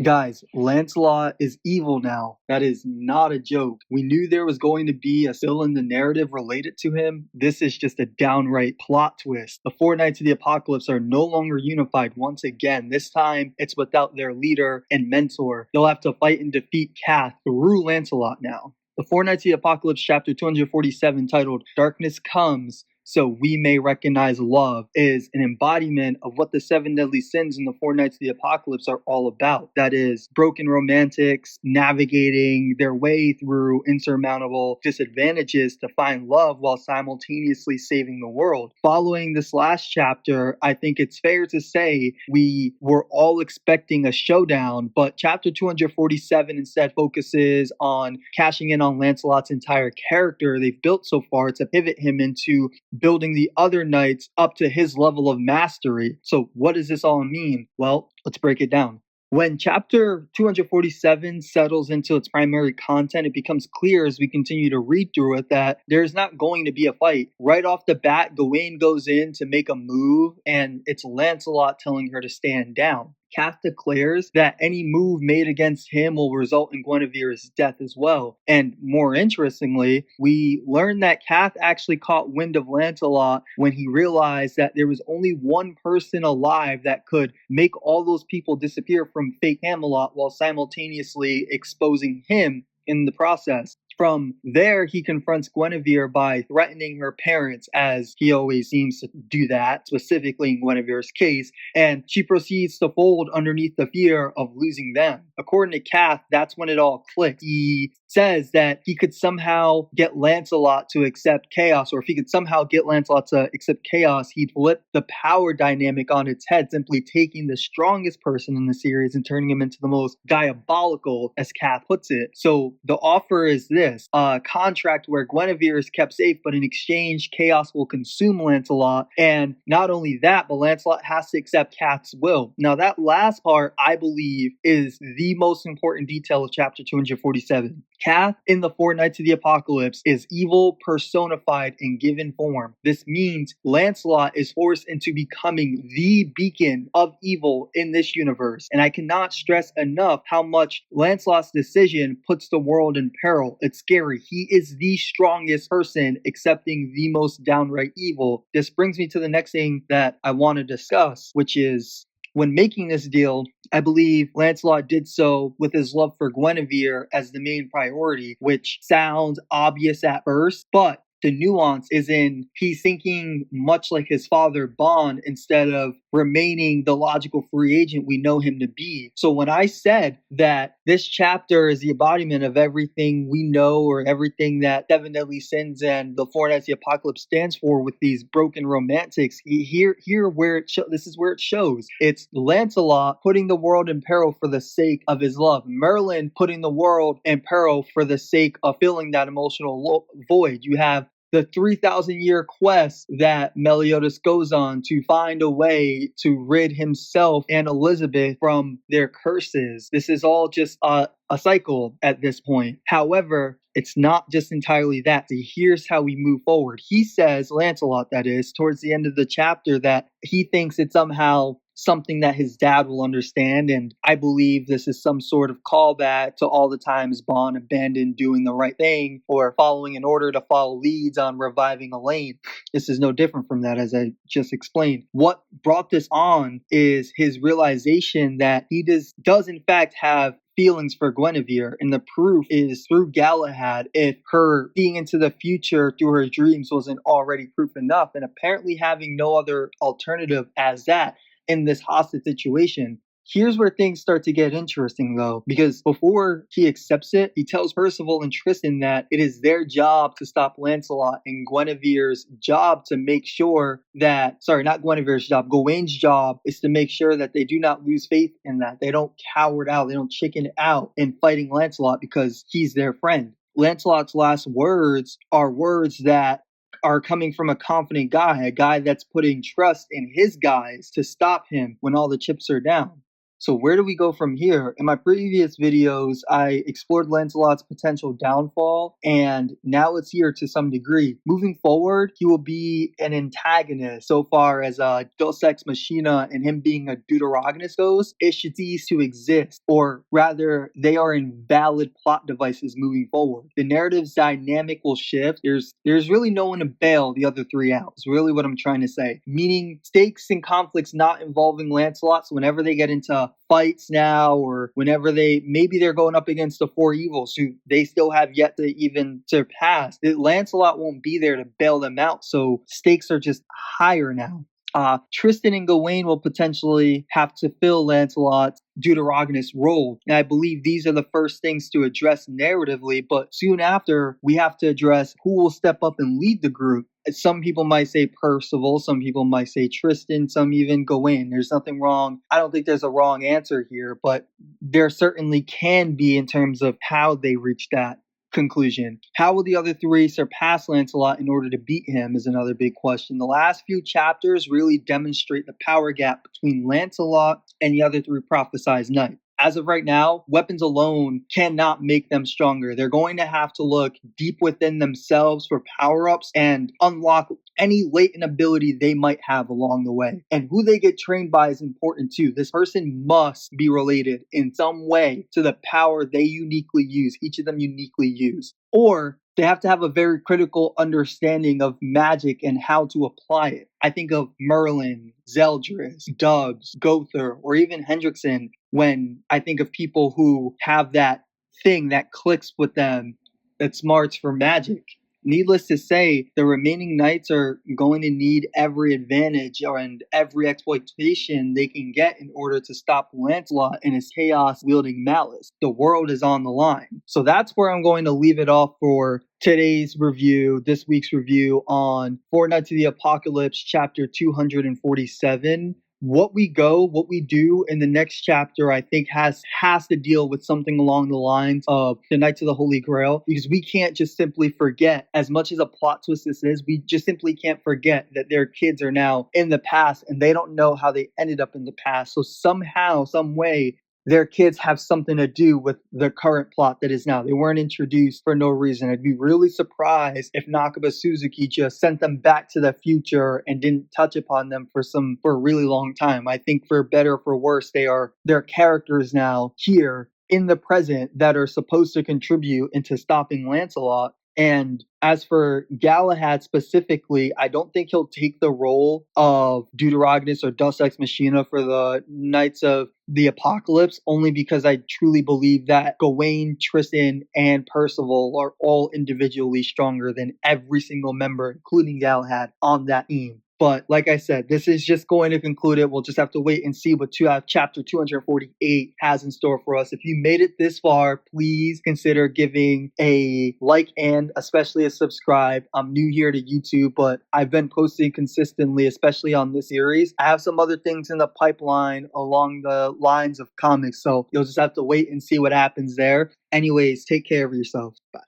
Guys, Lancelot is evil now. That is not a joke. We knew there was going to be a still in the narrative related to him. This is just a downright plot twist. The four Knights of the Apocalypse are no longer unified once again. This time, it's without their leader and mentor. They'll have to fight and defeat Cath through Lancelot now. The Four Knights of the Apocalypse, chapter 247, titled Darkness Comes So We May Recognize Love, is an embodiment of what the seven deadly sins in the Four Knights of the Apocalypse are all about. That is, broken romantics navigating their way through insurmountable disadvantages to find love while simultaneously saving the world. Following this last chapter, I think it's fair to say we were all expecting a showdown, but chapter 247 instead focuses on cashing in on Lancelot's entire character they've built so far to pivot him into building the other knights up to his level of mastery. So what does this all mean? Well, let's break it down. When chapter 247 settles into its primary content, it becomes clear as we continue to read through it that there's not going to be a fight. Right off the bat, Gawain goes in to make a move, and it's Lancelot telling her to stand down. Cath declares that any move made against him will result in Guinevere's death as well. And more interestingly, we learn that Cath actually caught wind of Lancelot when he realized that there was only one person alive that could make all those people disappear from fake Camelot while simultaneously exposing him in the process. From there, he confronts Guinevere by threatening her parents, as he always seems to do that, specifically in Guinevere's case, and she proceeds to fold underneath the fear of losing them. According to Cath, that's when it all clicks. He says that he could somehow get Lancelot to accept chaos, or if he could somehow get Lancelot to accept chaos, he'd flip the power dynamic on its head, simply taking the strongest person in the series and turning him into the most diabolical, as Cath puts it. So the offer is this: a contract where Guinevere is kept safe, but in exchange, chaos will consume Lancelot. And not only that, but Lancelot has to accept Cath's will. Now, that last part, I believe, is the most important detail of chapter 247. Cath in the Four Knights of the Apocalypse is evil personified in given form. This means Lancelot is forced into becoming the beacon of evil in this universe. And I cannot stress enough how much Lancelot's decision puts the world in peril. It's scary. He is the strongest person accepting the most downright evil. This brings me to the next thing that I want to discuss, which is, when making this deal, I believe Lancelot did so with his love for Guinevere as the main priority, which sounds obvious at first, but the nuance is in he's thinking much like his father Bond instead of remaining the logical free agent we know him to be. So when I said that this chapter is the embodiment of everything we know, or everything that Seven Deadly Sins and the Four Knights of the Apocalypse stands for, with these broken romantics, this is where it shows. It's Lancelot putting the world in peril for the sake of his love. Merlin putting the world in peril for the sake of filling that emotional void. You have the 3,000-year quest that Meliodas goes on to find a way to rid himself and Elizabeth from their curses. This is all just a cycle at this point. However, it's not just entirely that. So here's how we move forward. He says, Lancelot that is, towards the end of the chapter, that he thinks it's somehow something that his dad will understand, and I believe this is some sort of callback to all the times Bond abandoned doing the right thing or following in order to follow leads on reviving Elaine. This is no different from that, as I just explained. What brought this on is his realization that he does in fact have feelings for Guinevere, and the proof is through Galahad. If her seeing into the future through her dreams wasn't already proof enough, and apparently having no other alternative as that in this hostage situation. Here's where things start to get interesting, though, because before he accepts it, he tells Percival and Tristan that it is their job to stop Lancelot, and Guinevere's job to make sure that, not Guinevere's job, Gawain's job is to make sure that they do not lose faith in that. They don't coward out, they don't chicken out in fighting Lancelot because he's their friend. Lancelot's last words are words that are coming from a confident guy, a guy that's putting trust in his guys to stop him when all the chips are down. So where do we go from here? In my previous videos, I explored Lancelot's potential downfall, and now it's here to some degree. Moving forward, he will be an antagonist so far as Deus Ex Machina and him being a deuteragonist goes. It should cease to exist, or rather, they are invalid plot devices moving forward. The narrative's dynamic will shift. There's really no one to bail the other three out. Is really what I'm trying to say. Meaning stakes and conflicts not involving Lancelot. So whenever they get into fights now, or whenever maybe they're going up against the four evils who they still have yet to even surpass, Lancelot won't be there to bail them out. So stakes are just higher now. Tristan and Gawain will potentially have to fill Lancelot's deuteragonist role. And I believe these are the first things to address narratively, but soon after, we have to address who will step up and lead the group. Some people might say Percival, some people might say Tristan, some even Gawain. There's nothing wrong. I don't think there's a wrong answer here, but there certainly can be in terms of how they reach that conclusion. How will the other three surpass Lancelot in order to beat him is another big question. The last few chapters really demonstrate the power gap between Lancelot and the other three prophesized knights. As of right now, weapons alone cannot make them stronger. They're going to have to look deep within themselves for power-ups and unlock any latent ability they might have along the way. And who they get trained by is important too. This person must be related in some way to the power they uniquely use, each of them uniquely use. Or they have to have a very critical understanding of magic and how to apply it. I think of Merlin, Zeldris, Dubs, Gother, or even Hendrickson when I think of people who have that thing that clicks with them that smarts for magic. Needless to say, the remaining knights are going to need every advantage and every exploitation they can get in order to stop Lancelot and his chaos-wielding malice. The world is on the line. So that's where I'm going to leave it off for today's review, this week's review on Four Knights of the Apocalypse, chapter 247. What we do in the next chapter, I think has to deal with something along the lines of the Knights of the Holy Grail, because we can't just simply forget, as much as a plot twist this is, we just simply can't forget that their kids are now in the past and they don't know how they ended up in the past. So somehow, some way, their kids have something to do with the current plot that is now. They weren't introduced for no reason. I'd be really surprised if Nakaba Suzuki just sent them back to the future and didn't touch upon them for a really long time. I think for better or for worse, they're characters now here in the present that are supposed to contribute into stopping Lancelot. And as for Galahad specifically, I don't think he'll take the role of Deuteragonist or Deus Ex Machina for the Knights of the Apocalypse, only because I truly believe that Gawain, Tristan, and Percival are all individually stronger than every single member, including Galahad, on that team. But like I said, this is just going to conclude it. We'll just have to wait and see what chapter 248 has in store for us. If you made it this far, please consider giving a like and especially a subscribe. I'm new here to YouTube, but I've been posting consistently, especially on this series. I have some other things in the pipeline along the lines of comics, so you'll just have to wait and see what happens there. Anyways, take care of yourself. Bye.